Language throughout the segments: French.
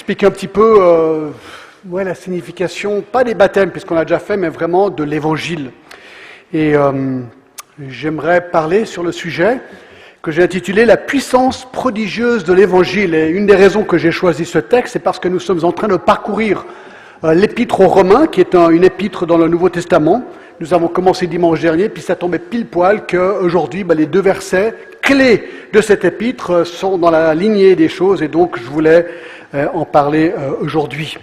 expliquer un petit peu la signification, pas des baptêmes, puisqu'on l'a déjà fait, mais vraiment de l'évangile. Et j'aimerais parler sur le sujet que j'ai intitulé « La puissance prodigieuse de l'évangile ». Et une des raisons que j'ai choisi ce texte, c'est parce que nous sommes en train de parcourir l'épître aux Romains, qui est une épître dans le Nouveau Testament. Nous avons commencé dimanche dernier, puis ça tombait pile poil qu'aujourd'hui, les deux versets clés de cette épître sont dans la lignée des choses, et donc je voulais en parler aujourd'hui.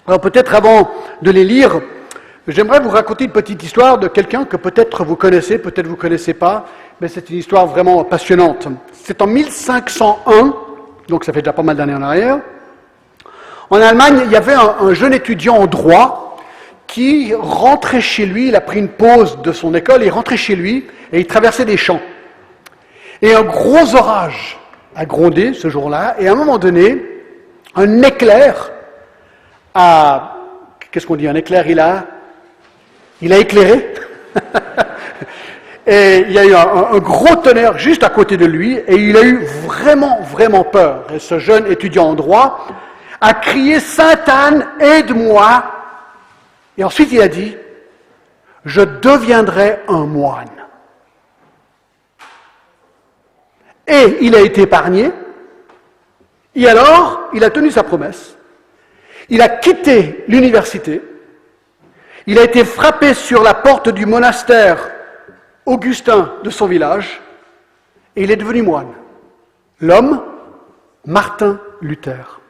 Alors peut-être avant de les lire, j'aimerais vous raconter une petite histoire de quelqu'un que peut-être vous connaissez, peut-être vous ne connaissez pas, mais c'est une histoire vraiment passionnante. C'est en 1501, donc ça fait déjà pas mal d'années en arrière. En Allemagne, il y avait un jeune étudiant en droit qui rentrait chez lui, il a pris une pause de son école, il rentrait chez lui et il traversait des champs. Et un gros orage a grondé ce jour-là, et à un moment donné, un éclair a... Qu'est-ce qu'on dit? Un éclair, il a éclairé. Et il y a eu un gros tonnerre juste à côté de lui, et il a eu vraiment peur. Et ce jeune étudiant en droit a crié « Sainte Anne, aide-moi !» Et ensuite il a dit « Je deviendrai un moine ». Et il a été épargné, et alors il a tenu sa promesse. Il a quitté l'université, il a été frappé sur la porte du monastère Augustin de son village, et il est devenu moine. L'homme, Martin Luther.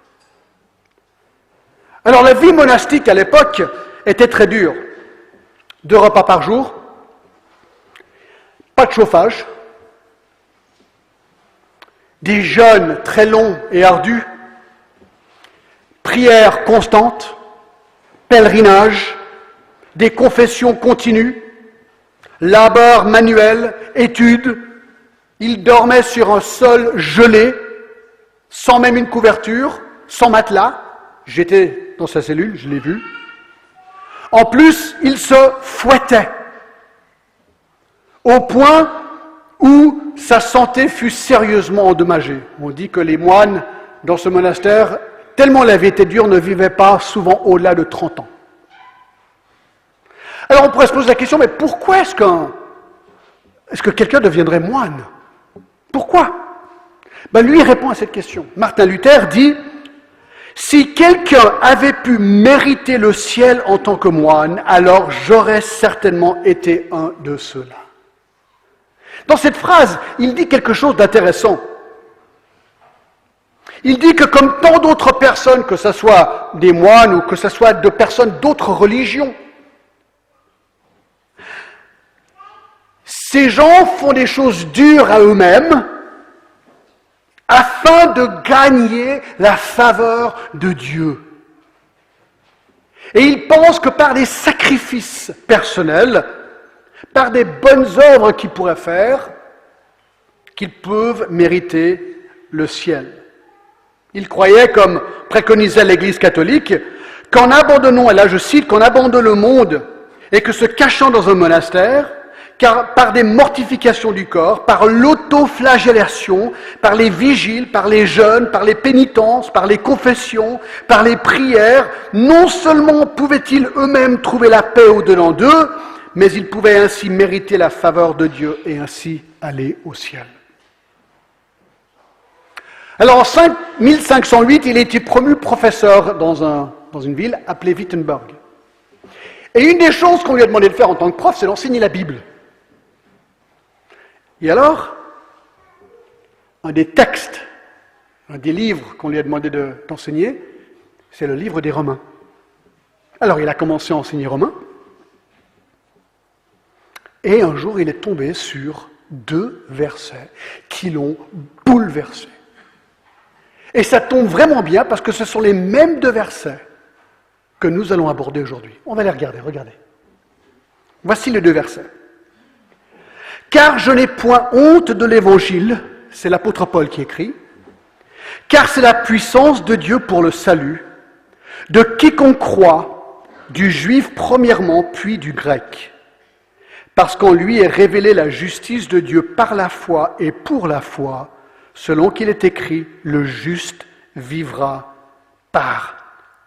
Alors la vie monastique à l'époque était très dure. 2 repas par jour, pas de chauffage, des jeûnes très longs et ardus, prières constantes, pèlerinages, des confessions continues, labeur manuel, études. Il dormait sur un sol gelé, sans même une couverture, sans matelas. J'étais dans sa cellule, je l'ai vu. En plus, il se fouettait, au point où sa santé fut sérieusement endommagée. On dit que les moines dans ce monastère, tellement la vie était dure, ne vivaient pas souvent au-delà de 30 ans. Alors on pourrait se poser la question, mais pourquoi est-ce que quelqu'un deviendrait moine? Pourquoi? Lui répond à cette question. Martin Luther dit, si quelqu'un avait pu mériter le ciel en tant que moine, alors j'aurais certainement été un de ceux-là. Dans cette phrase, il dit quelque chose d'intéressant. Il dit que comme tant d'autres personnes, que ce soit des moines ou que ce soit de personnes d'autres religions, ces gens font des choses dures à eux-mêmes afin de gagner la faveur de Dieu. Et ils pensent que par des sacrifices personnels, par des bonnes œuvres qu'ils pourraient faire, qu'ils peuvent mériter le ciel. Ils croyaient, comme préconisait l'Église catholique, qu'en abandonnant, et là je cite, qu'en abandonnant le monde et que se cachant dans un monastère, car par des mortifications du corps, par l'autoflagellation, par les vigiles, par les jeûnes, par les pénitences, par les confessions, par les prières, non seulement pouvaient-ils eux-mêmes trouver la paix au-dedans d'eux, mais ils pouvaient ainsi mériter la faveur de Dieu et ainsi aller au ciel. Alors en 1508, il a été promu professeur dans une ville appelée Wittenberg. Et une des choses qu'on lui a demandé de faire en tant que prof, c'est d'enseigner la Bible. Et alors, un des textes, un des livres qu'on lui a demandé d'enseigner, c'est le livre des Romains. Alors il a commencé à enseigner Romains, et un jour il est tombé sur 2 versets qui l'ont bouleversé. Et ça tombe vraiment bien parce que ce sont les mêmes 2 versets que nous allons aborder aujourd'hui. On va les regarder, regardez. Voici les 2 versets. « Car je n'ai point honte de l'Évangile », c'est l'apôtre Paul qui écrit, « car c'est la puissance de Dieu pour le salut, de quiconque croit, du juif premièrement, puis du grec. Parce qu'en lui est révélée la justice de Dieu par la foi et pour la foi, selon qu'il est écrit, le juste vivra par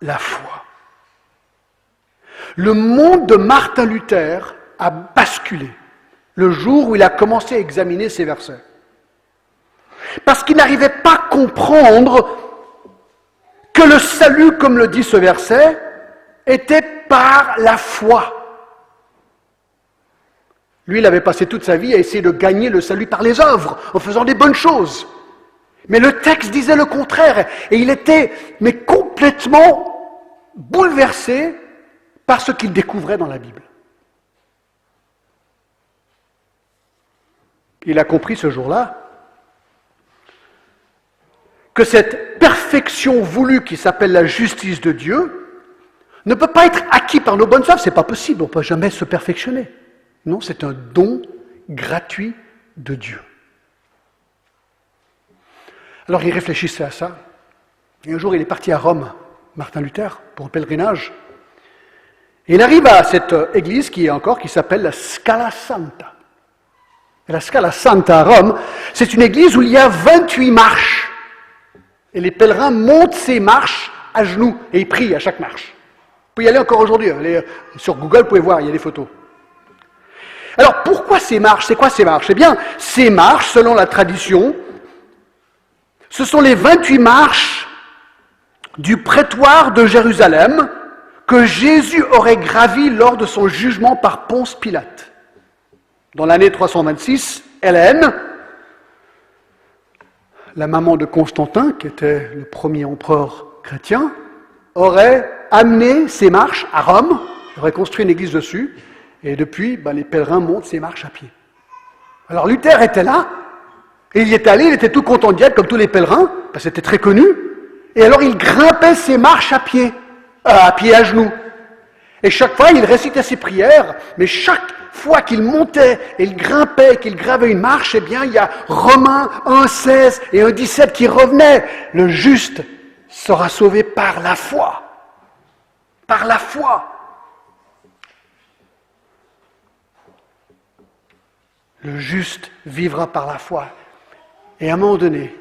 la foi. Le monde de Martin Luther a basculé le jour où il a commencé à examiner ces versets. Parce qu'il n'arrivait pas à comprendre que le salut, comme le dit ce verset, était par la foi. Lui, il avait passé toute sa vie à essayer de gagner le salut par les œuvres, en faisant des bonnes choses. Mais le texte disait le contraire, et il était complètement bouleversé par ce qu'il découvrait dans la Bible. Il a compris ce jour-là que cette perfection voulue qui s'appelle la justice de Dieu ne peut pas être acquis par nos bonnes œuvres, c'est pas possible, on ne peut jamais se perfectionner. Non, c'est un don gratuit de Dieu. Alors il réfléchissait à ça, et un jour il est parti à Rome, Martin Luther, pour un pèlerinage. Et il arrive à cette église qui s'appelle la Scala Santa. Et la Scala Santa à Rome, c'est une église où il y a 28 marches. Et les pèlerins montent ces marches à genoux, et ils prient à chaque marche. Vous pouvez y aller encore aujourd'hui, allez sur Google, vous pouvez voir, il y a des photos. Alors pourquoi ces marches? C'est quoi ces marches? Eh bien, ces marches, selon la tradition, ce sont les 28 marches du prétoire de Jérusalem que Jésus aurait gravi lors de son jugement par Ponce Pilate. Dans l'année 326, Hélène, la maman de Constantin, qui était le premier empereur chrétien, aurait amené ces marches à Rome, aurait construit une église dessus, et depuis, les pèlerins montent ces marches à pied. Alors Luther était là, et il y est allé, il était tout content d'y être, comme tous les pèlerins, parce que c'était très connu, et alors il grimpait ces marches à pied à genoux. Et chaque fois, il récitait ses prières, mais chaque fois qu'il montait et il grimpait, qu'il gravait une marche, eh bien, il y a Romains 1,16 et 1,17 qui revenaient. Le juste sera sauvé par la foi. Par la foi. Le juste vivra par la foi. Et à un moment donné,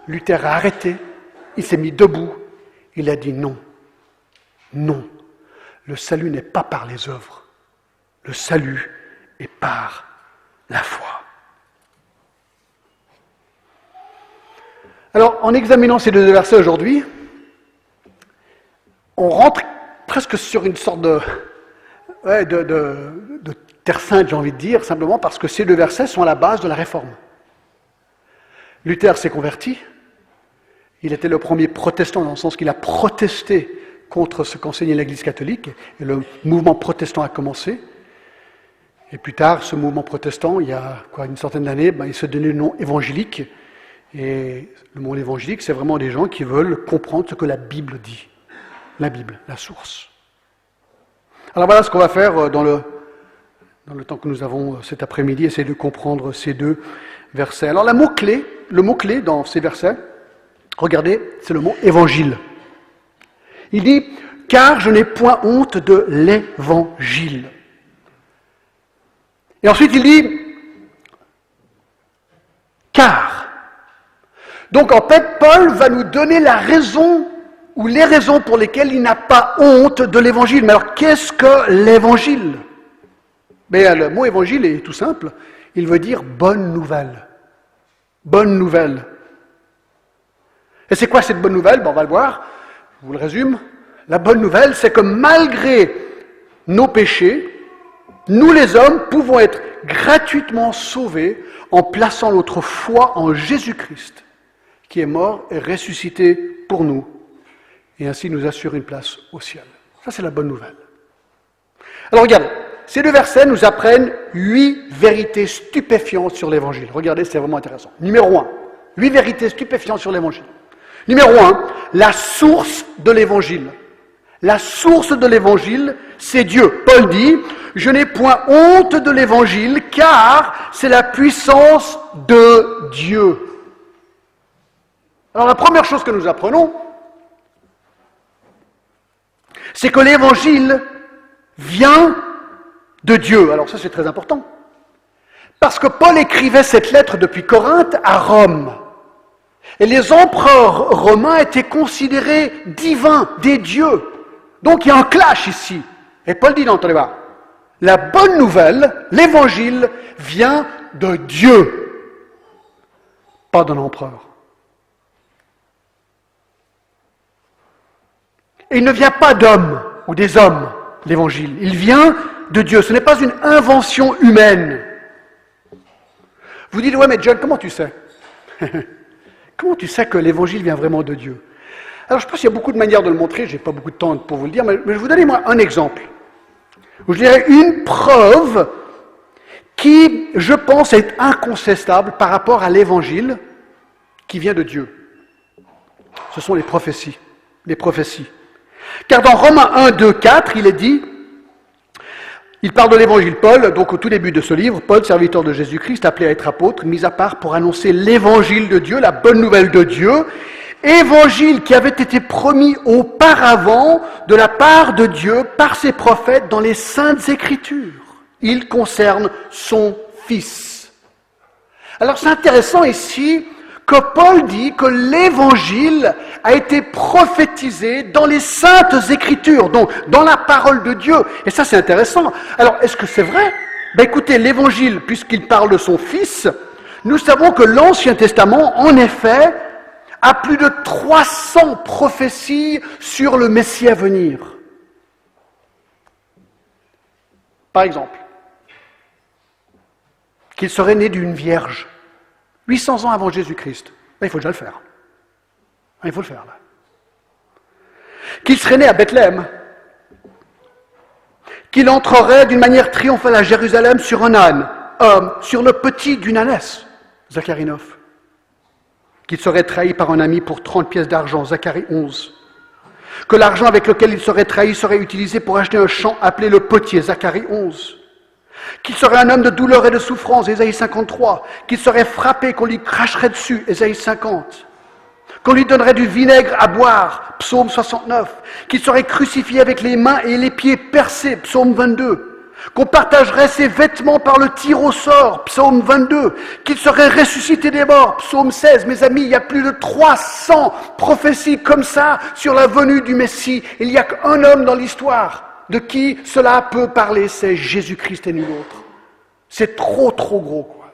Luther a arrêté, il s'est mis debout, il a dit non. Non. Le salut n'est pas par les œuvres. Le salut est par la foi. Alors, en examinant ces deux versets aujourd'hui, on rentre presque sur une sorte de terre sainte, j'ai envie de dire, simplement parce que ces deux versets sont à la base de la Réforme. Luther s'est converti. Il était le premier protestant dans le sens qu'il a protesté contre ce qu'enseignait l'Église catholique, et le mouvement protestant a commencé. Et plus tard, ce mouvement protestant, il y a une centaine d'années, il se donnait le nom évangélique. Et le mot évangélique, c'est vraiment des gens qui veulent comprendre ce que la Bible dit. La Bible, la source. Alors voilà ce qu'on va faire dans le temps que nous avons cet après-midi, essayer de comprendre ces deux versets. Alors le mot-clé dans ces versets, regardez, c'est le mot évangile. Il dit « car je n'ai point honte de l'évangile ». Et ensuite il dit « car ». Donc en fait, Paul va nous donner la raison ou les raisons pour lesquelles il n'a pas honte de l'évangile. Mais alors qu'est-ce que l'évangile? Le mot évangile est tout simple, il veut dire bonne nouvelle. Bonne nouvelle. Et c'est quoi cette bonne nouvelle? On va le voir, je vous le résume. La bonne nouvelle, c'est que malgré nos péchés, nous les hommes pouvons être gratuitement sauvés en plaçant notre foi en Jésus-Christ, qui est mort et ressuscité pour nous, et ainsi nous assure une place au ciel. Ça, c'est la bonne nouvelle. Alors regardez, ces deux versets nous apprennent 8 vérités stupéfiantes sur l'Évangile. Regardez, c'est vraiment intéressant. Numéro 1, 8 vérités stupéfiantes sur l'Évangile. Numéro 1, la source de l'Évangile. La source de l'Évangile, c'est Dieu. Paul dit, « Je n'ai point honte de l'Évangile, car c'est la puissance de Dieu. » Alors la première chose que nous apprenons, c'est que l'Évangile vient de Dieu. Alors ça, c'est très important. Parce que Paul écrivait cette lettre depuis Corinthe à Rome. Et les empereurs romains étaient considérés divins, des dieux. Donc il y a un clash ici. Et Paul dit, non, attendez voir. La bonne nouvelle, l'évangile, vient de Dieu, pas d'un empereur. Et il ne vient pas d'hommes ou des hommes, l'évangile. Il vient de Dieu. Ce n'est pas une invention humaine. Vous dites, ouais, mais John, comment tu sais? Comment tu sais que l'évangile vient vraiment de Dieu? Alors, je pense qu'il y a beaucoup de manières de le montrer. Je n'ai pas beaucoup de temps pour vous le dire, mais je vais vous donner, moi, un exemple. Je dirais une preuve qui, je pense, est incontestable par rapport à l'évangile qui vient de Dieu. Ce sont les prophéties. Les prophéties. Car dans Romains 1, 2, 4, il est dit, il parle de l'évangile Paul, donc au tout début de ce livre, Paul, serviteur de Jésus-Christ, appelé à être apôtre, mis à part pour annoncer l'évangile de Dieu, la bonne nouvelle de Dieu, évangile qui avait été promis auparavant de la part de Dieu par ses prophètes dans les Saintes Écritures. Il concerne son Fils. Alors c'est intéressant ici que Paul dit que l'évangile a été prophétisé dans les Saintes Écritures, donc dans la parole de Dieu. Et ça c'est intéressant. Alors est-ce que c'est vrai? Écoutez, l'évangile, puisqu'il parle de son Fils, nous savons que l'Ancien Testament, en effet, a plus de 300 prophéties sur le Messie à venir. Par exemple, qu'il serait né d'une vierge, 800 ans avant Jésus-Christ. Il faut déjà le faire. Il faut le faire, là. Qu'il serait né à Bethléem. Qu'il entrerait d'une manière triomphale à Jérusalem sur un âne, sur le petit d'une ânesse, Zacharie 9. Qu'il serait trahi par un ami pour 30 pièces d'argent, Zacharie 11. Que l'argent avec lequel il serait trahi serait utilisé pour acheter un champ appelé le potier, Zacharie 11. Qu'il serait un homme de douleur et de souffrance, Ésaïe 53. Qu'il serait frappé, qu'on lui cracherait dessus, Ésaïe 50. Qu'on lui donnerait du vinaigre à boire, Psaume 69. Qu'il serait crucifié avec les mains et les pieds percés, Psaume 22. Qu'on partagerait ses vêtements par le tir au sort, Psaume 22, qu'il serait ressuscité des morts, Psaume 16. Mes amis, il y a plus de 300 prophéties comme ça sur la venue du Messie. Il n'y a qu'un homme dans l'histoire de qui cela peut parler, c'est Jésus-Christ et nul autre. C'est trop gros, quoi.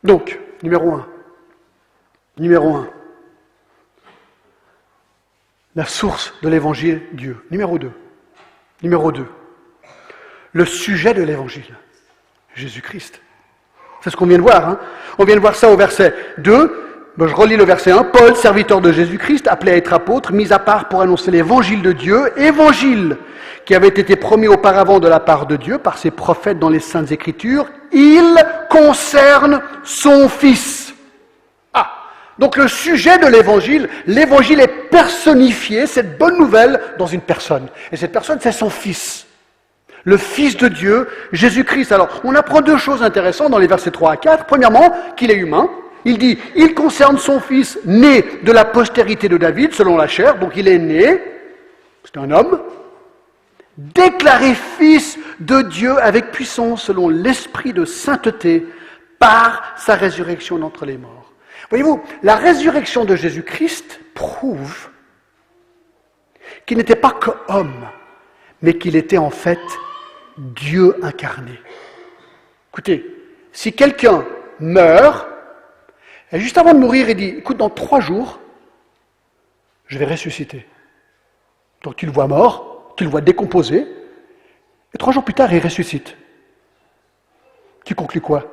Donc, numéro 1. Numéro 1, la source de l'évangile, Dieu. Numéro 2, le sujet de l'évangile, Jésus-Christ. C'est ce qu'on vient de voir. Hein. On vient de voir ça au verset 2. Je relis le verset 1. Paul, serviteur de Jésus-Christ, appelé à être apôtre, mis à part pour annoncer l'évangile de Dieu, évangile qui avait été promis auparavant de la part de Dieu par ses prophètes dans les Saintes Écritures. Il concerne son Fils. Donc le sujet de l'évangile est personnifié, cette bonne nouvelle, dans une personne. Et cette personne, c'est son Fils. Le Fils de Dieu, Jésus-Christ. Alors, on apprend deux choses intéressantes dans les versets 3 à 4. Premièrement, qu'il est humain. Il dit, il concerne son Fils, né de la postérité de David, selon la chair. Donc il est né, c'est un homme, déclaré Fils de Dieu avec puissance, selon l'esprit de sainteté, par sa résurrection d'entre les morts. Voyez-vous, la résurrection de Jésus-Christ prouve qu'il n'était pas qu'homme, mais qu'il était en fait Dieu incarné. Écoutez, si quelqu'un meurt, et juste avant de mourir, il dit, écoute, dans 3 jours, je vais ressusciter. Donc tu le vois mort, tu le vois décomposé, et 3 jours plus tard, il ressuscite. Tu conclus quoi?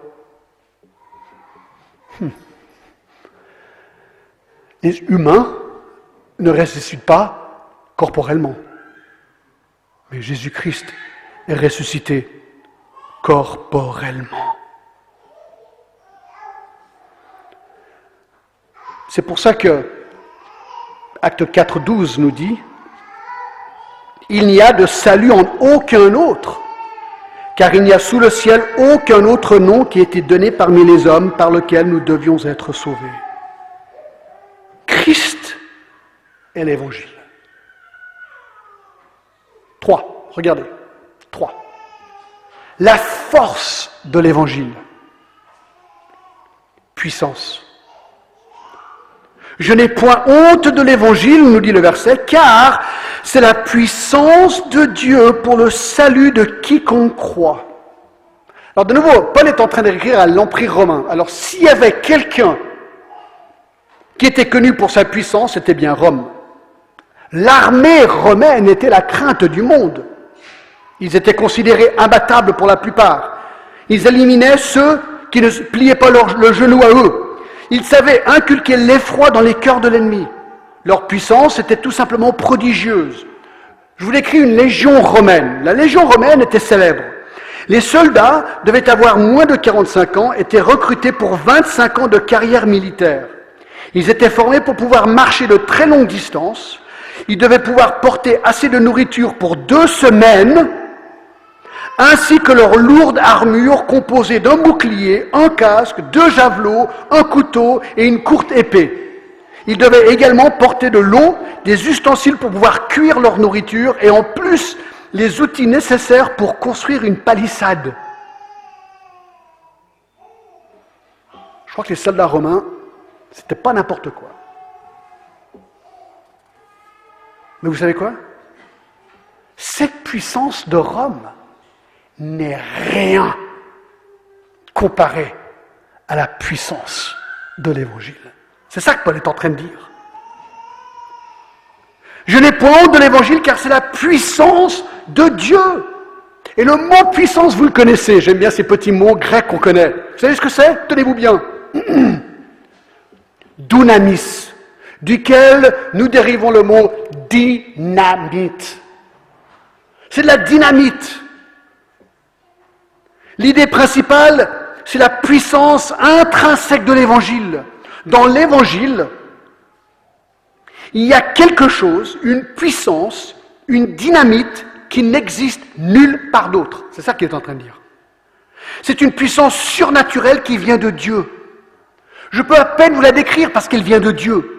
Les humains ne ressuscitent pas corporellement. Mais Jésus-Christ est ressuscité corporellement. C'est pour ça que Acte 4.12 nous dit « Il n'y a de salut en aucun autre, car il n'y a sous le ciel aucun autre nom qui ait été donné parmi les hommes par lequel nous devions être sauvés. » Christ est l'Évangile. 3. Regardez. 3. La force de l'évangile. Puissance. Je n'ai point honte de l'évangile, nous dit le verset, car c'est la puissance de Dieu pour le salut de quiconque croit. Alors de nouveau, Paul est en train d'écrire à l'Empire romain. Alors s'il y avait quelqu'un qui était connu pour sa puissance, c'était bien Rome. L'armée romaine était la crainte du monde. Ils étaient considérés imbattables pour la plupart. Ils éliminaient ceux qui ne pliaient pas le genou à eux. Ils savaient inculquer l'effroi dans les cœurs de l'ennemi. Leur puissance était tout simplement prodigieuse. Je vous décris une légion romaine. La légion romaine était célèbre. Les soldats devaient avoir moins de 45 ans, étaient recrutés pour 25 ans de carrière militaire. Ils étaient formés pour pouvoir marcher de très longues distances. Ils devaient pouvoir porter assez de nourriture pour 2 semaines, ainsi que leur lourde armure composée d'un bouclier, un casque, 2 javelots, un couteau et une courte épée. Ils devaient également porter de l'eau, des ustensiles pour pouvoir cuire leur nourriture et en plus les outils nécessaires pour construire une palissade. Je crois que les soldats romains, c'était pas n'importe quoi. Mais vous savez quoi? Cette puissance de Rome n'est rien comparée à la puissance de l'Évangile. C'est ça que Paul est en train de dire. Je n'ai point honte de l'Évangile car c'est la puissance de Dieu. Et le mot puissance, vous le connaissez. J'aime bien ces petits mots grecs qu'on connaît. Vous savez ce que c'est? Tenez-vous bien. Dunamis, duquel nous dérivons le mot dynamite. C'est de la dynamite. L'idée principale, c'est la puissance intrinsèque de l'Évangile. Dans l'Évangile, il y a quelque chose, une puissance, une dynamite qui n'existe nulle part d'autre. C'est ça qu'il est en train de dire. C'est une puissance surnaturelle qui vient de Dieu. Je peux à peine vous la décrire parce qu'elle vient de Dieu.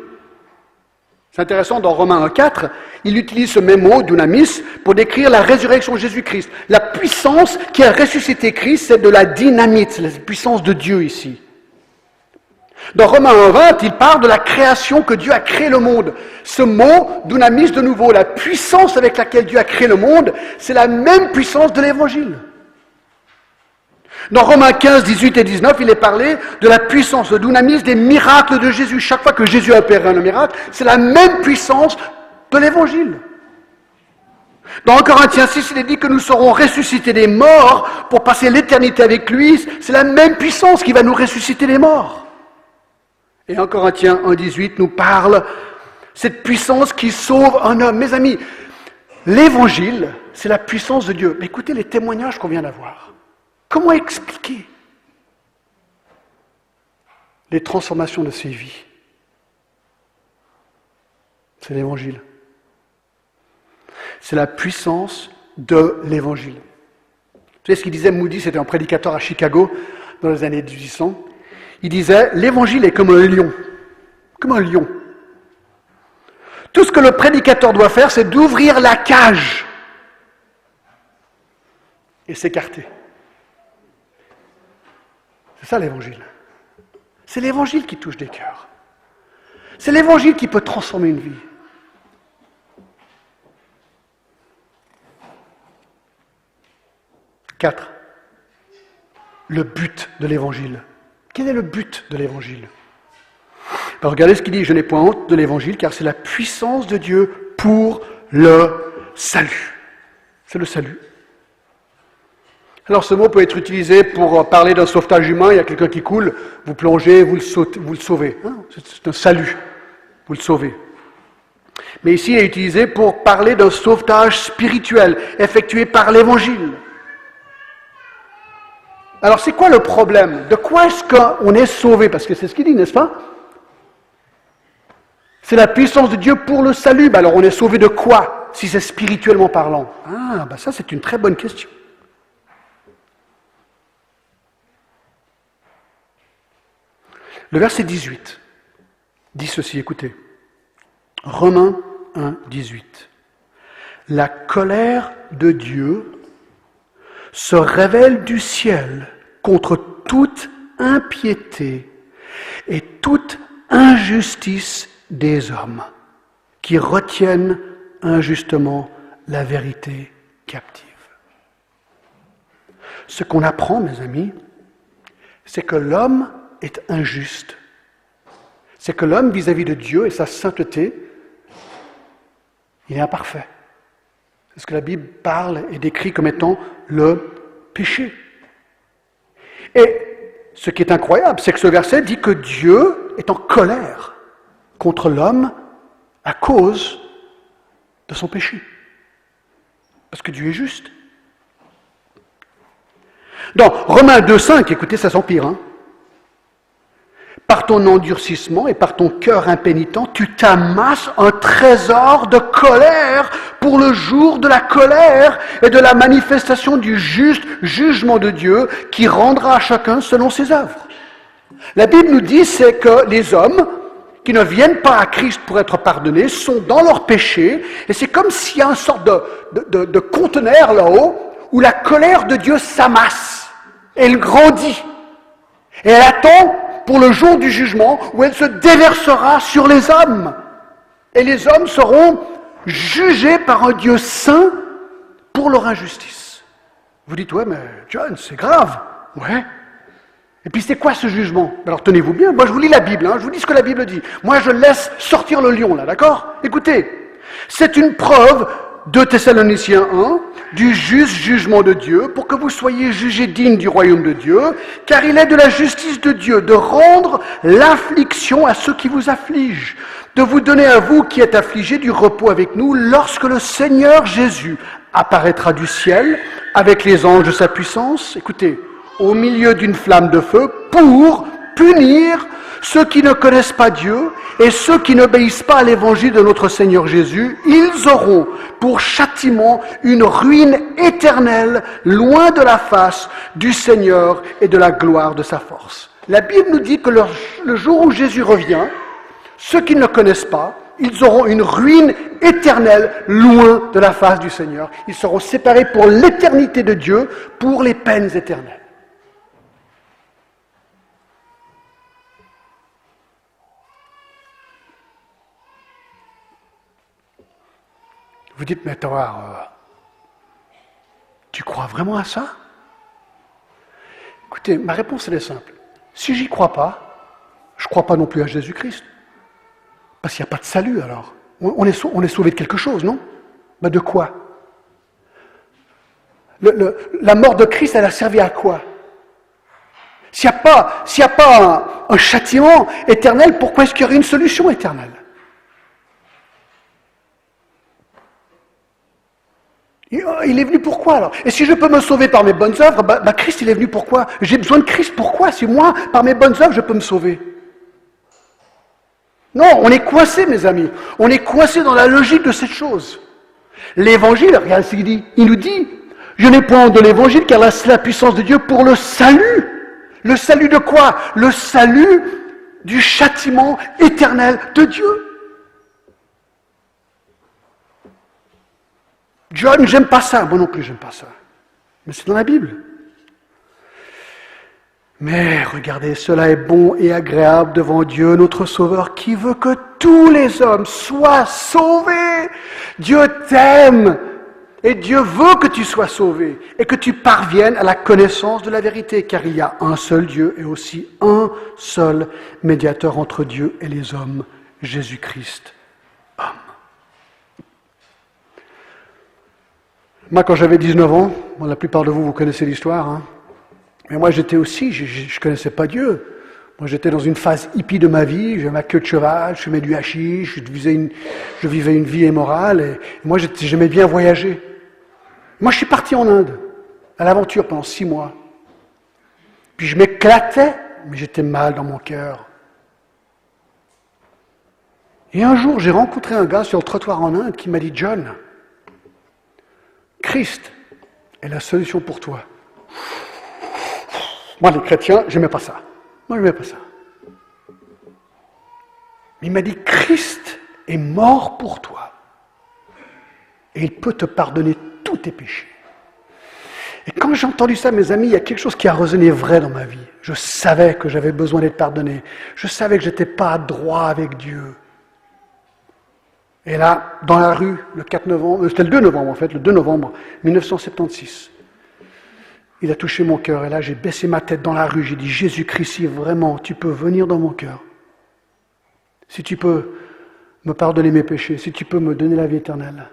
C'est intéressant, dans Romains 1,4, il utilise ce même mot, dunamis, pour décrire la résurrection de Jésus-Christ. La puissance qui a ressuscité Christ, c'est de la dynamite, c'est la puissance de Dieu ici. Dans Romains 1,20, il parle de la création que Dieu a créé le monde. Ce mot, dunamis, de nouveau, la puissance avec laquelle Dieu a créé le monde, c'est la même puissance de l'Évangile. Dans Romains 15, 18 et 19, il est parlé de la puissance, le dunamis, des miracles de Jésus. Chaque fois que Jésus opère un miracle, c'est la même puissance de l'Évangile. Dans 1 Corinthiens 6, il est dit que nous serons ressuscités des morts pour passer l'éternité avec lui. C'est la même puissance qui va nous ressusciter des morts. Et 1 Corinthiens 1, 18 nous parle cette puissance qui sauve un homme. Mes amis, l'Évangile, c'est la puissance de Dieu. Mais écoutez les témoignages qu'on vient d'avoir. Comment expliquer les transformations de ces vies? C'est l'Évangile. C'est la puissance de l'Évangile. Vous savez ce qu'il disait Moody, c'était un prédicateur à Chicago dans les années 1800. Il disait, l'Évangile est comme un lion. Comme un lion. Tout ce que le prédicateur doit faire, c'est d'ouvrir la cage et s'écarter. C'est ça l'Évangile. C'est l'Évangile qui touche des cœurs. C'est l'Évangile qui peut transformer une vie. Quatre. Le but de l'Évangile. Quel est le but de l'Évangile? Alors regardez ce qu'il dit, je n'ai point honte de l'Évangile, car c'est la puissance de Dieu pour le salut. C'est le salut. Alors ce mot peut être utilisé pour parler d'un sauvetage humain, il y a quelqu'un qui coule, vous plongez, vous le sauvez. C'est un salut, vous le sauvez. Mais ici il est utilisé pour parler d'un sauvetage spirituel, effectué par l'Évangile. Alors c'est quoi le problème? De quoi est-ce qu'on est sauvé? Parce que c'est ce qu'il dit, n'est-ce pas? C'est la puissance de Dieu pour le salut. Alors on est sauvé de quoi, si c'est spirituellement parlant? Ça c'est une très bonne question. Le verset 18 dit ceci, écoutez. Romains 1, 18. la colère de Dieu se révèle du ciel contre toute impiété et toute injustice des hommes qui retiennent injustement la vérité captive. Ce qu'on apprend, mes amis, c'est que l'homme est injuste. C'est que l'homme, vis-à-vis de Dieu et sa sainteté, il est imparfait. C'est ce que la Bible parle et décrit comme étant le péché. Et ce qui est incroyable, c'est que ce verset dit que Dieu est en colère contre l'homme à cause de son péché. Parce que Dieu est juste. Dans Romains 2,5, écoutez, ça s'empire, hein. Par ton endurcissement et par ton cœur impénitent, tu t'amasses un trésor de colère pour le jour de la colère et de la manifestation du juste jugement de Dieu qui rendra à chacun selon ses œuvres. La Bible nous dit c'est que les hommes qui ne viennent pas à Christ pour être pardonnés sont dans leur péché et c'est comme s'il y a une sorte de conteneur là-haut où la colère de Dieu s'amasse, elle grandit et elle attend pour le jour du jugement où elle se déversera sur les hommes. Et les hommes seront jugés par un Dieu saint pour leur injustice. Vous dites, ouais, mais John, c'est grave. Ouais. Et puis c'est quoi ce jugement? Alors tenez-vous bien, moi je vous lis la Bible, hein, je vous dis ce que la Bible dit. Moi je laisse sortir le lion là, d'accord? Écoutez, c'est une preuve, 2 Thessaloniciens 1, du juste jugement de Dieu, pour que vous soyez jugés dignes du royaume de Dieu, car il est de la justice de Dieu de rendre l'affliction à ceux qui vous affligent, de vous donner à vous qui êtes affligés du repos avec nous, lorsque le Seigneur Jésus apparaîtra du ciel avec les anges de sa puissance, écoutez, au milieu d'une flamme de feu, pour punir ceux qui ne connaissent pas Dieu et ceux qui n'obéissent pas à l'évangile de notre Seigneur Jésus. Ils auront pour châtiment une ruine éternelle, loin de la face du Seigneur et de la gloire de sa force. La Bible nous dit que le jour où Jésus revient, ceux qui ne le connaissent pas, ils auront une ruine éternelle, loin de la face du Seigneur. Ils seront séparés pour l'éternité de Dieu, pour les peines éternelles. Vous dites, mais Tawar, tu crois vraiment à ça? Écoutez, ma réponse elle est simple. Si j'y crois pas, je ne crois pas non plus à Jésus-Christ. Parce qu'il n'y a pas de salut alors. On est sauvé de quelque chose, non? Ben de quoi? La mort de Christ, elle a servi à quoi? S'il n'y a pas un châtiment éternel, pourquoi est-ce qu'il y aurait une solution éternelle? Il est venu pourquoi alors? Et si je peux me sauver par mes bonnes œuvres, Christ il est venu pourquoi? J'ai besoin de Christ pourquoi? Si moi, par mes bonnes œuvres, je peux me sauver. Non, on est coincé mes amis. On est coincé dans la logique de cette chose. L'évangile, regarde ce qu'il dit. Il nous dit, je n'ai point de l'évangile car là c'est la puissance de Dieu pour le salut. Le salut de quoi? Le salut du châtiment éternel de Dieu. John, j'aime pas ça. Moi non plus, j'aime pas ça. Mais c'est dans la Bible. Mais regardez, cela est bon et agréable devant Dieu, notre Sauveur, qui veut que tous les hommes soient sauvés. Dieu t'aime et Dieu veut que tu sois sauvé et que tu parviennes à la connaissance de la vérité, car il y a un seul Dieu et aussi un seul médiateur entre Dieu et les hommes, Jésus-Christ, homme. Moi, quand j'avais 19 ans, la plupart de vous connaissez l'histoire, hein, mais moi j'étais aussi, je ne connaissais pas Dieu. Moi j'étais dans une phase hippie de ma vie, j'avais ma queue de cheval, je fumais du hashish, je vivais une vie immorale, et moi j'aimais bien voyager. Moi je suis parti en Inde, à l'aventure pendant 6 mois. Puis je m'éclatais, mais j'étais mal dans mon cœur. Et un jour j'ai rencontré un gars sur le trottoir en Inde qui m'a dit « John, Christ est la solution pour toi. » Moi, les chrétiens, je n'aimais pas ça. Moi, je n'aimais pas ça. Il m'a dit, Christ est mort pour toi. Et il peut te pardonner tous tes péchés. Et quand j'ai entendu ça, mes amis, il y a quelque chose qui a résonné vrai dans ma vie. Je savais que j'avais besoin d'être pardonné. Je savais que je n'étais pas droit avec Dieu. Et là, dans la rue, le 4 novembre, c'était le 2 novembre en fait, le 2 novembre 1976, il a touché mon cœur. Et là, j'ai baissé ma tête dans la rue. J'ai dit, Jésus-Christ, si vraiment tu peux venir dans mon cœur, si tu peux me pardonner mes péchés, si tu peux me donner la vie éternelle,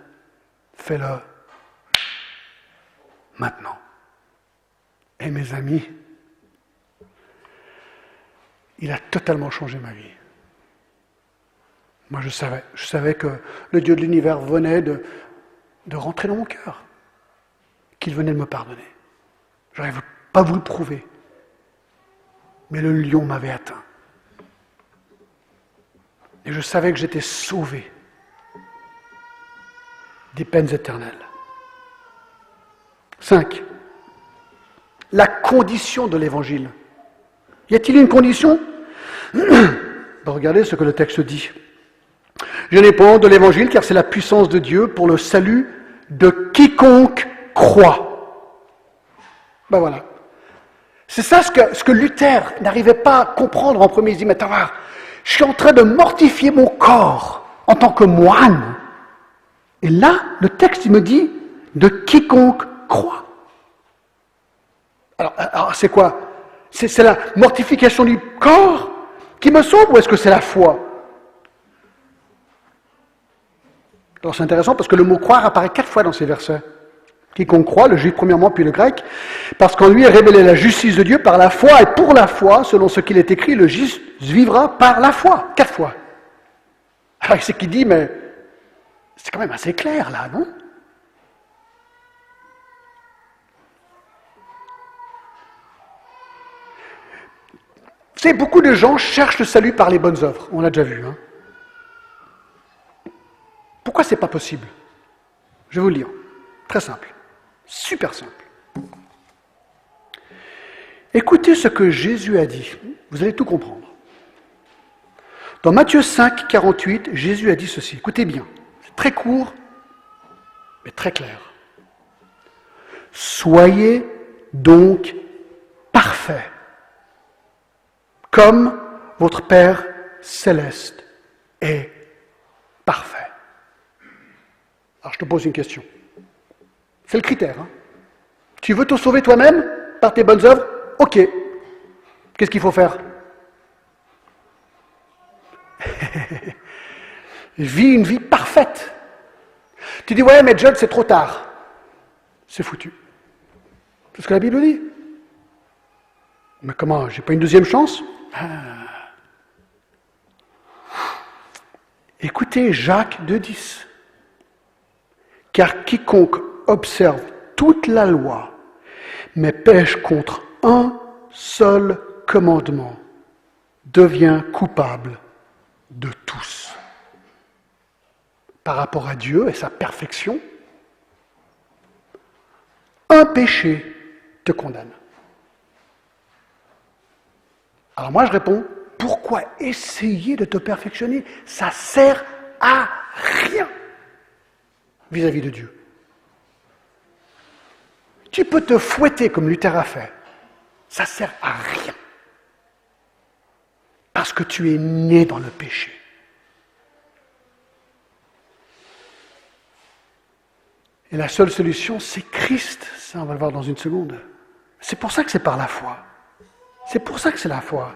fais-le maintenant. Et mes amis, il a totalement changé ma vie. Moi, je savais que le Dieu de l'univers venait de rentrer dans mon cœur, qu'il venait de me pardonner. Je n'aurais pas voulu le prouver, mais le lion m'avait atteint. Et je savais que j'étais sauvé des peines éternelles. 5. La condition de l'évangile. Y a-t-il une condition ? Regardez ce que le texte dit. Je n'ai pas honte de l'évangile car c'est la puissance de Dieu pour le salut de quiconque croit. Ben voilà. C'est ça ce que Luther n'arrivait pas à comprendre en premier. Il dit, mais attends, je suis en train de mortifier mon corps en tant que moine. Et là, le texte, il me dit, de quiconque croit. Alors c'est quoi ? C'est la mortification du corps qui me sauve ou est-ce que c'est la foi ? Alors c'est intéressant parce que le mot croire apparaît 4 fois dans ces versets. Quiconque croit, le juif premièrement puis le grec, parce qu'en lui est révélée la justice de Dieu par la foi et pour la foi, selon ce qu'il est écrit, le juste vivra par la foi. 4 fois. Alors c'est qui dit, mais c'est quand même assez clair là, non ? Vous savez, beaucoup de gens cherchent le salut par les bonnes œuvres. On l'a déjà vu. Pourquoi c'est pas possible ? Je vais vous le dire. Très simple. Super simple. Écoutez ce que Jésus a dit. Vous allez tout comprendre. Dans Matthieu 5, 48, Jésus a dit ceci. Écoutez bien. C'est très court, mais très clair. Soyez donc parfaits, comme votre Père céleste est parfait. Alors je te pose une question. C'est le critère. Tu veux te sauver toi-même par tes bonnes œuvres ? Ok. Qu'est-ce qu'il faut faire ? Vis une vie parfaite. Tu dis, ouais, mais John, c'est trop tard. C'est foutu. C'est ce que la Bible dit. Mais comment ? J'ai pas une deuxième chance ? Écoutez Jacques 2,10. Car quiconque observe toute la loi, mais pêche contre un seul commandement, devient coupable de tous. Par rapport à Dieu et sa perfection, un péché te condamne. Alors moi je réponds, pourquoi essayer de te perfectionner ? Ça sert à rien vis-à-vis de Dieu. Tu peux te fouetter comme Luther a fait. Ça sert à rien. Parce que tu es né dans le péché. Et la seule solution, c'est Christ. Ça, on va le voir dans une seconde. C'est pour ça que c'est par la foi. C'est pour ça que c'est la foi.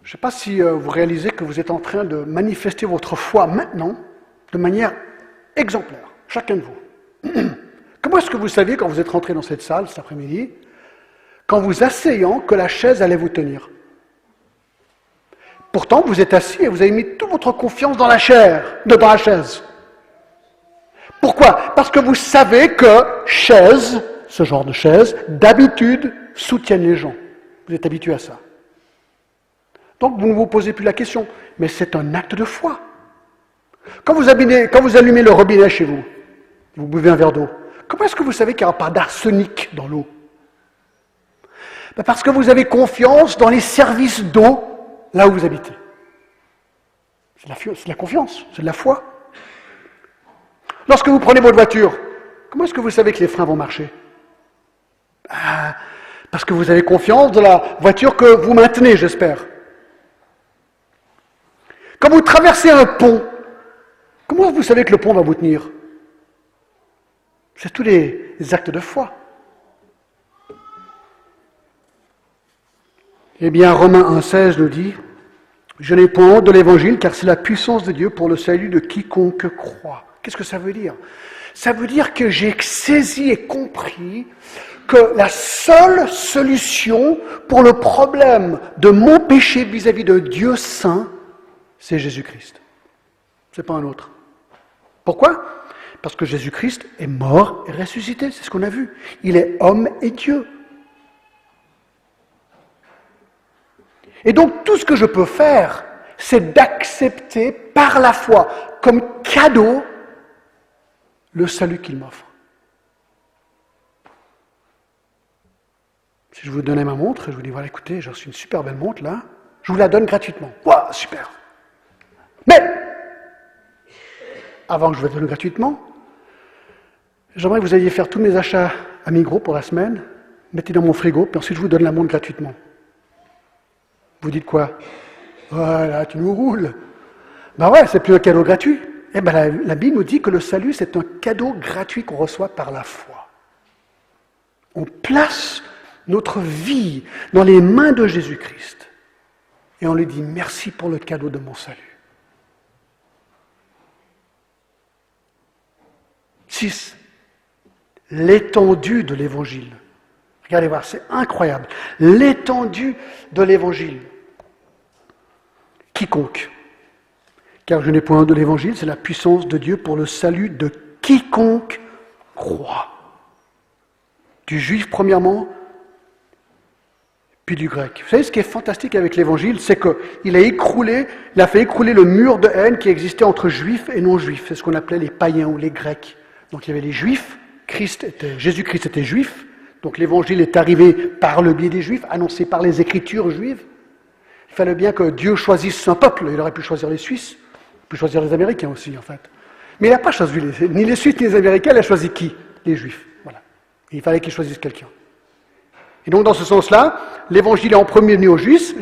Je ne sais pas si vous réalisez que vous êtes en train de manifester votre foi maintenant de manière exemplaire, chacun de vous. Comment est-ce que vous saviez quand vous êtes rentré dans cette salle cet après-midi, qu'en vous asseyant, que la chaise allait vous tenir ? Pourtant, vous êtes assis et vous avez mis toute votre confiance dans la chaise. Pourquoi ? Parce que vous savez que ce genre de chaise, d'habitude, soutiennent les gens. Vous êtes habitué à ça. Donc, vous ne vous posez plus la question, mais c'est un acte de foi. Quand vous allumez le robinet chez vous, vous buvez un verre d'eau, comment est-ce que vous savez qu'il n'y aura pas d'arsenic dans l'eau ? Parce que vous avez confiance dans les services d'eau là où vous habitez. C'est de la confiance, c'est de la foi. Lorsque vous prenez votre voiture, comment est-ce que vous savez que les freins vont marcher? Parce que vous avez confiance dans la voiture que vous maintenez, j'espère. Quand vous traversez un pont, comment vous savez que le pont va vous tenir? C'est tous les actes de foi. Eh bien, Romains 1,16 nous dit « Je n'ai point honte de l'Évangile, car c'est la puissance de Dieu pour le salut de quiconque croit. » Qu'est-ce que ça veut dire? Ça veut dire que j'ai saisi et compris que la seule solution pour le problème de mon péché vis-à-vis de Dieu saint, c'est Jésus-Christ. C'est pas un autre. Pourquoi? Parce que Jésus-Christ est mort et ressuscité, c'est ce qu'on a vu. Il est homme et Dieu. Et donc tout ce que je peux faire, c'est d'accepter par la foi, comme cadeau, le salut qu'il m'offre. Si je vous donnais ma montre, je vous dis, voilà, écoutez, j'ai reçu une super belle montre là, je vous la donne gratuitement. Waouh, super. Mais, avant que je vous la donne gratuitement, j'aimerais que vous alliez faire tous mes achats à Migros pour la semaine, mettez dans mon frigo, puis ensuite je vous donne la montre gratuitement. Vous dites quoi? Voilà, tu nous roules. Ben ouais, c'est plus un cadeau gratuit. Eh ben la Bible nous dit que le salut, c'est un cadeau gratuit qu'on reçoit par la foi. On place notre vie dans les mains de Jésus-Christ et on lui dit merci pour le cadeau de mon salut. 6. L'étendue de l'Évangile. Regardez voir, c'est incroyable. L'étendue de l'Évangile. Quiconque. Car je n'ai point honte de l'Évangile, c'est la puissance de Dieu pour le salut de quiconque croit. Du juif premièrement, puis du grec. Vous savez ce qui est fantastique avec l'Évangile, c'est qu'il a fait écrouler le mur de haine qui existait entre juifs et non-juifs. C'est ce qu'on appelait les païens ou les grecs. Donc il y avait les juifs, Jésus-Christ était juif, donc l'Évangile est arrivé par le biais des juifs, annoncé par les Écritures juives. Il fallait bien que Dieu choisisse un peuple, il aurait pu choisir les Suisses, il peut choisir les Américains aussi en fait. Mais il n'a pas choisi ni les Suisses ni les Américains, il a choisi qui? Les Juifs. Voilà. Et il fallait qu'il choisisse quelqu'un. Et donc dans ce sens-là, l'Évangile est en premier venu aux Juifs,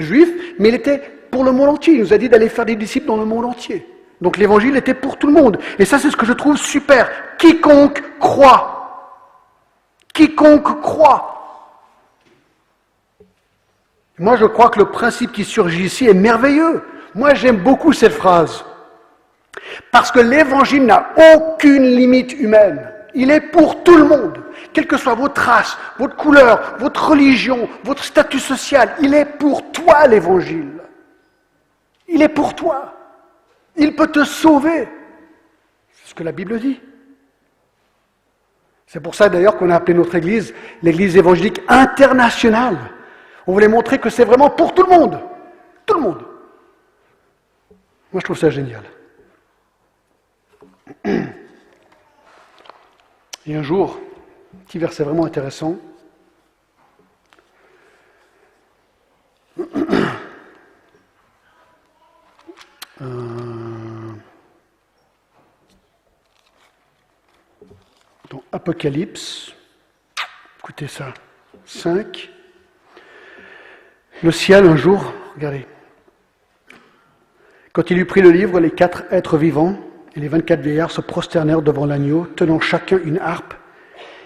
mais il était pour le monde entier. Il nous a dit d'aller faire des disciples dans le monde entier. Donc l'Évangile était pour tout le monde. Et ça, c'est ce que je trouve super. Quiconque croit. Quiconque croit. Moi, je crois que le principe qui surgit ici est merveilleux. Moi, j'aime beaucoup cette phrase. Parce que l'Évangile n'a aucune limite humaine. Il est pour tout le monde. Quelle que soit votre race, votre couleur, votre religion, votre statut social, il est pour toi l'Évangile. Il est pour toi. Il peut te sauver. C'est ce que la Bible dit. C'est pour ça d'ailleurs qu'on a appelé notre Église l'Église évangélique internationale. On voulait montrer que c'est vraiment pour tout le monde. Tout le monde. Moi je trouve ça génial. Et un jour, petit verset vraiment intéressant. Dans Apocalypse, écoutez ça, 5. Le ciel un jour, regardez, quand il eut pris le livre, les 4 êtres vivants et les 24 vieillards se prosternèrent devant l'agneau, tenant chacun une harpe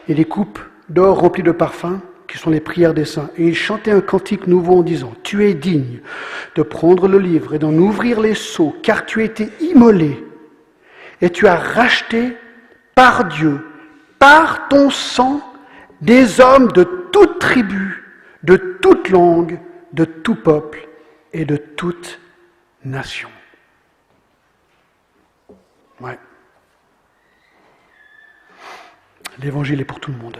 et des coupes d'or remplies de parfums, qui sont les prières des saints. Et ils chantaient un cantique nouveau en disant, « Tu es digne de prendre le livre et d'en ouvrir les sceaux, car tu as été immolé et tu as racheté par Dieu, par ton sang, des hommes de toute tribu, de toute langue, de tout peuple et de toute nation. » Ouais. L'évangile est pour tout le monde.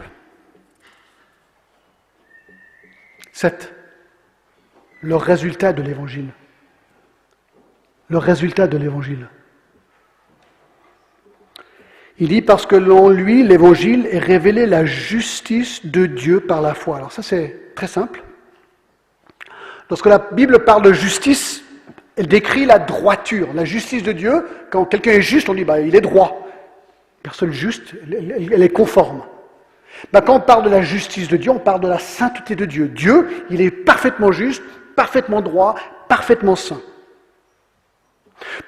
7. Le résultat de l'évangile. Le résultat de l'évangile. Il dit parce que en lui, l'évangile est révélé la justice de Dieu par la foi. Alors ça c'est très simple. Lorsque la Bible parle de justice, Elle décrit la droiture, la justice de Dieu. Quand quelqu'un est juste, on dit il est droit. Personne juste, elle est conforme. Quand on parle de la justice de Dieu, on parle de la sainteté de Dieu. Dieu, il est parfaitement juste, parfaitement droit, parfaitement saint.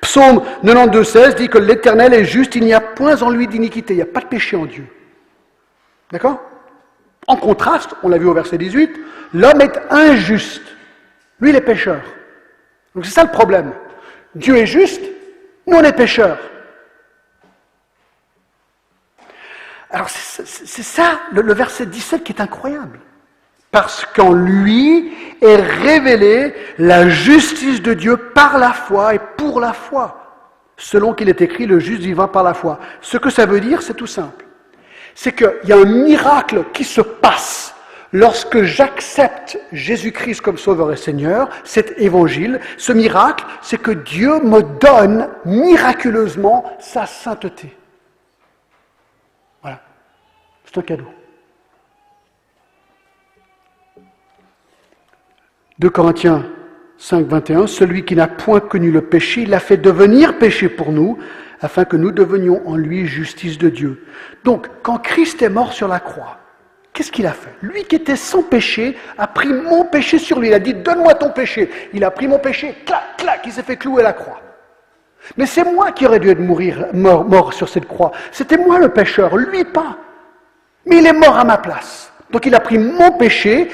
Psaume 92,16 dit que l'Éternel est juste, il n'y a point en lui d'iniquité, il n'y a pas de péché en Dieu. D'accord ? En contraste, on l'a vu au verset 18, l'homme est injuste. Lui, il est pécheur. Donc c'est ça le problème. Dieu est juste, nous on est pécheurs. Alors c'est ça le verset 17 qui est incroyable. Parce qu'en lui est révélée la justice de Dieu par la foi et pour la foi. Selon qu'il est écrit, le juste vivra par la foi. Ce que ça veut dire, c'est tout simple. C'est qu'il y a un miracle qui se passe lorsque j'accepte Jésus-Christ comme Sauveur et Seigneur, cet évangile. Ce miracle, c'est que Dieu me donne miraculeusement sa sainteté. Voilà. C'est un cadeau. 2 Corinthiens 5, 21, celui qui n'a point connu le péché, il l'a fait devenir péché pour nous, afin que nous devenions en lui justice de Dieu. Donc, quand Christ est mort sur la croix, qu'est-ce qu'il a fait ? Lui qui était sans péché a pris mon péché sur lui. Il a dit, donne-moi ton péché. Il a pris mon péché, clac, clac, il s'est fait clouer à la croix. Mais c'est moi qui aurais dû être mort sur cette croix. C'était moi le pécheur, lui pas. Mais il est mort à ma place. Donc il a pris mon péché,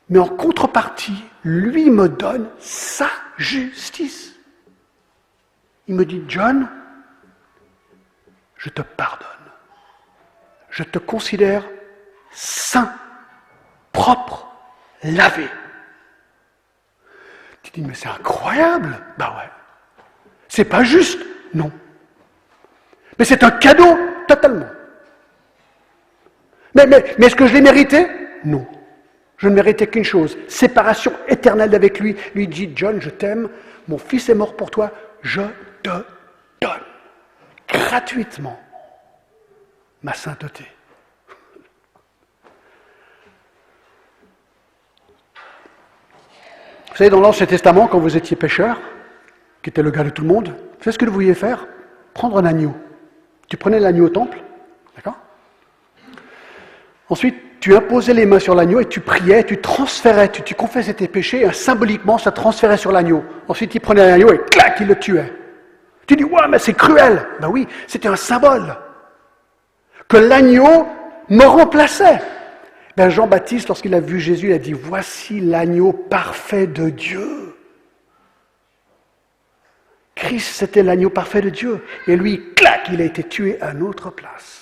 mais en contrepartie, lui me donne sa justice. Il me dit, John, je te pardonne. Je te considère saint, propre, lavé. Tu dis, mais c'est incroyable. Ouais. C'est pas juste. Non. Mais c'est un cadeau, totalement. Mais est-ce que je l'ai mérité ? Non. Je ne méritais qu'une chose, séparation éternelle avec lui. Lui dit, John, je t'aime, mon fils est mort pour toi, je te donne gratuitement ma sainteté. Vous savez, dans l'Ancien Testament, quand vous étiez pécheur, qui était le gars de tout le monde, vous savez ce que vous vouliez faire ? Prendre un agneau. Tu prenais l'agneau au temple, d'accord ? Ensuite, tu imposais les mains sur l'agneau et tu priais, tu transférais, tu confessais tes péchés, et symboliquement, ça transférait sur l'agneau. Ensuite, il prenait l'agneau et clac, il le tuait. Tu dis, ouais, mais c'est cruel. Ben oui, c'était un symbole. Que l'agneau me remplaçait. Ben Jean-Baptiste, lorsqu'il a vu Jésus, il a dit, voici l'agneau parfait de Dieu. Christ, c'était l'agneau parfait de Dieu. Et lui, clac, il a été tué à notre place.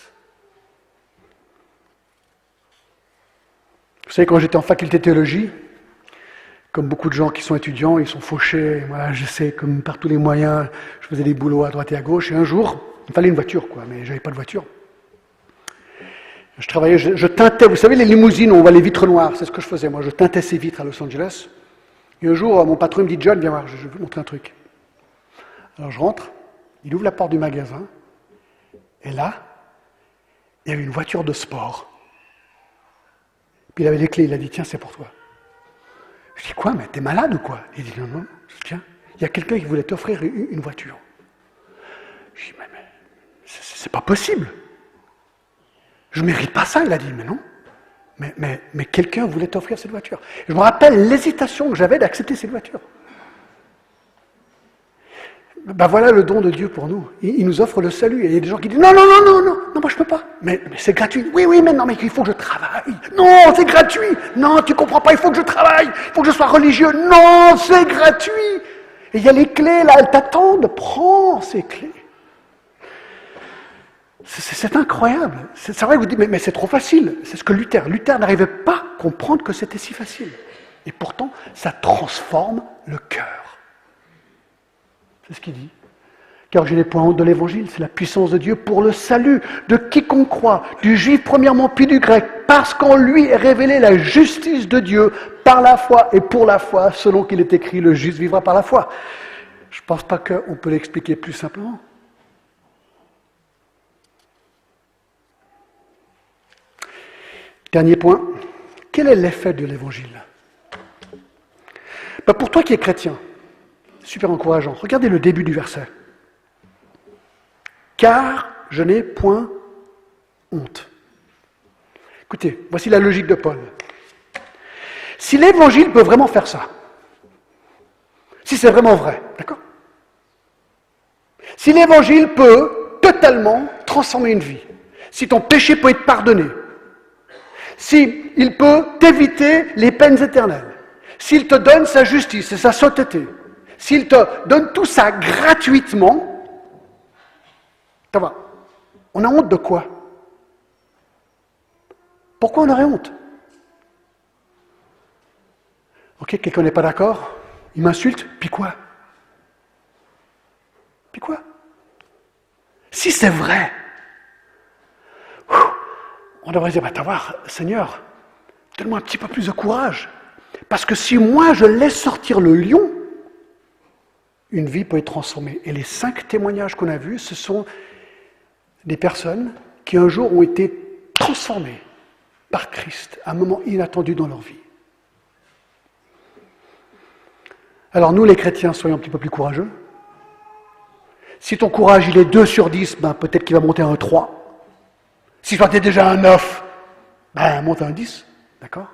Vous savez, quand j'étais en faculté de théologie, comme beaucoup de gens qui sont étudiants, ils sont fauchés, voilà, j'essaie, comme par tous les moyens, je faisais des boulots à droite et à gauche, et un jour, il me fallait une voiture, mais j'avais pas de voiture. Je travaillais, je teintais, vous savez, les limousines, on voit les vitres noires, c'est ce que je faisais, moi, je teintais ces vitres à Los Angeles. Et un jour, mon patron me dit, John, viens voir, je vais vous montrer un truc. Alors je rentre, il ouvre la porte du magasin, et là, il y avait une voiture de sport. Puis il avait les clés, il a dit, tiens, c'est pour toi. Je dis, quoi, mais t'es malade ou quoi ? Il dit, non, tiens, il y a quelqu'un qui voulait t'offrir une voiture. Je dis, mais c'est pas possible. Je ne mérite pas ça, il a dit, mais non. Mais quelqu'un voulait t'offrir cette voiture. Je me rappelle l'hésitation que j'avais d'accepter cette voiture. Voilà le don de Dieu pour nous. Il nous offre le salut. Et il y a des gens qui disent, non, moi je peux pas. Mais c'est gratuit. Oui, mais non, mais il faut que je travaille. Non, c'est gratuit. Non, tu comprends pas, il faut que je travaille. Il faut que je sois religieux. Non, c'est gratuit. Et il y a les clés, là, elles t'attendent. Prends ces clés. C'est incroyable. C'est vrai que vous dites, mais c'est trop facile. C'est ce que Luther n'arrivait pas à comprendre que c'était si facile. Et pourtant, ça transforme le cœur. C'est ce qu'il dit. Car je n'ai point honte de l'évangile, c'est la puissance de Dieu pour le salut de quiconque croit, du juif premièrement puis du grec, parce qu'en lui est révélée la justice de Dieu par la foi et pour la foi, selon qu'il est écrit, le juste vivra par la foi. Je ne pense pas qu'on peut l'expliquer plus simplement. Dernier point, quel est l'effet de l'évangile ? Ben, pour toi qui es chrétien, super encourageant, regardez le début du verset. Car je n'ai point honte. Écoutez, voici la logique de Paul. Si l'évangile peut vraiment faire ça, si c'est vraiment vrai, d'accord? Si l'évangile peut totalement transformer une vie, si ton péché peut être pardonné, s'il peut t'éviter les peines éternelles, s'il te donne sa justice et sa sainteté, s'il te donne tout ça gratuitement, ça va. On a honte de quoi? Pourquoi on aurait honte? Ok, quelqu'un n'est pas d'accord, il m'insulte, puis quoi? Puis quoi? Si c'est vrai, on devrait dire, t'as voir, Seigneur, donne-moi un petit peu plus de courage. Parce que si moi je laisse sortir le lion, une vie peut être transformée. Et les 5 témoignages qu'on a vus, ce sont des personnes qui un jour ont été transformées par Christ à un moment inattendu dans leur vie. Alors nous les chrétiens, soyons un petit peu plus courageux. Si ton courage il est 2 sur 10, ben, peut-être qu'il va monter à un 3. Si toi tu es déjà un 9, ben monte à un 10, d'accord?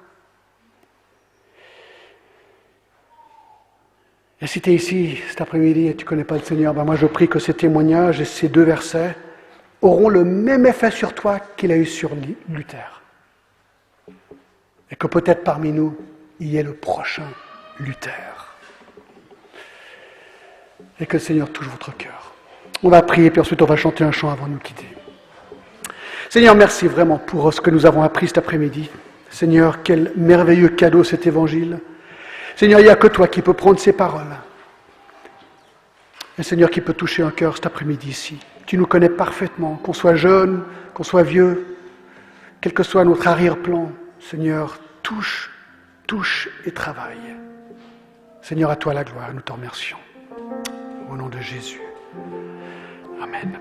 Et si tu es ici cet après-midi et tu ne connais pas le Seigneur, ben moi je prie que ces témoignages et ces 2 versets auront le même effet sur toi qu'il a eu sur Luther. Et que peut-être parmi nous, il y ait le prochain Luther. Et que le Seigneur touche votre cœur. On va prier, puis ensuite on va chanter un chant avant de nous quitter. Seigneur, merci vraiment pour ce que nous avons appris cet après-midi. Seigneur, quel merveilleux cadeau cet évangile. Seigneur, il n'y a que toi qui peux prendre ces paroles. Et Seigneur, qui peut toucher un cœur cet après-midi ici. Tu nous connais parfaitement, qu'on soit jeune, qu'on soit vieux, quel que soit notre arrière-plan. Seigneur, touche et travaille. Seigneur, à toi la gloire, nous t'en remercions. Au nom de Jésus. Amen.